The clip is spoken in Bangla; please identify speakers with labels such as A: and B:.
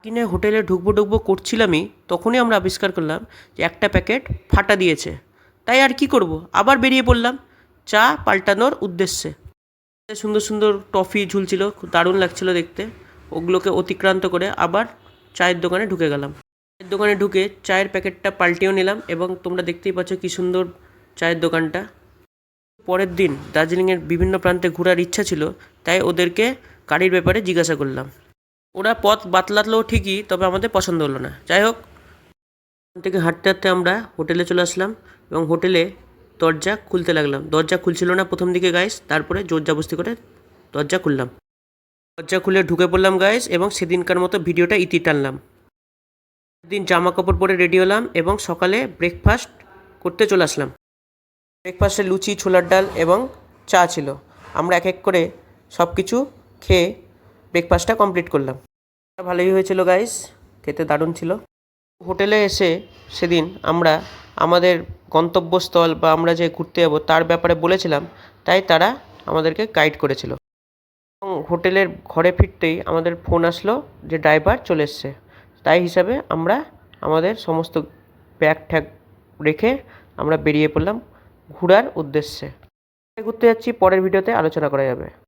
A: কিনে হোটেলে ঢুকবো করছিলামই, তখনই আমরা আবিষ্কার করলাম যে একটা প্যাকেট ফাটা দিয়েছে। তাই আর কি করব, আবার বেরিয়ে পড়লাম চা পাল্টানোর উদ্দেশ্যে। সুন্দর সুন্দর টফি ঝুলছিল, খুব দারুণ লাগছিল দেখতে। ওগুলোকে অতিক্রান্ত করে আবার চায়ের দোকানে ঢুকে গেলাম। চায়ের দোকানে ঢুকে চায়ের প্যাকেটটা পাল্টেও নিলাম এবং তোমরা দেখতেই পাচ্ছ কী সুন্দর চায়ের দোকানটা। পরের দিন দার্জিলিংয়ের বিভিন্ন প্রান্তে ঘোরার ইচ্ছা ছিল, তাই ওদেরকে গাড়ির ব্যাপারে জিজ্ঞাসা করলাম। ওরা পথ বাতলাতলো ঠিকই, তবে আমাদের পছন্দ হলো না। যাই হোক, ওখান থেকে হাঁটতে হাঁটতে আমরা হোটেলে চলে আসলাম এবং হোটেলে দরজা খুলতে লাগলাম। দরজা খুলছিল না প্রথম দিকে গাইস, তারপরে জোর জবরদস্তি করে দরজা খুললাম। দরজা খুলে ঢুকে পড়লাম গাইস এবং সেদিনকার মতো ভিডিওটা ইতি টানলাম। দিন জামা কাপড় পরে রেডি হলাম এবং সকালে ব্রেকফাস্ট করতে চলে আসলাম। ব্রেকফাস্টে লুচি, ছোলার ডাল এবং চা ছিল। আমরা এক এক করে সব কিছু খেয়ে ব্রেকফাস্টটা কমপ্লিট করলাম। ভালোই হয়েছিল গাইস, খেতে দারুণ ছিল। হোটেলে এসে সেদিন আমরা আমাদের গন্তব্যস্থল বা আমরা যে ঘুরতে যাব তার ব্যাপারে বলেছিলাম, তাই তারা আমাদেরকে গাইড করেছিল। এবং হোটেলের ঘরে ফিরতেই আমাদের ফোন আসলো যে ড্রাইভার চলে এসছে। তাই হিসাবে আমরা আমাদের সমস্ত ব্যাগ ট্যাগ রেখে আমরা বেরিয়ে পড়লাম ঘোরার উদ্দেশ্যে। ঘুরতে যাচ্ছি পরের ভিডিওতে আলোচনা করা যাবে।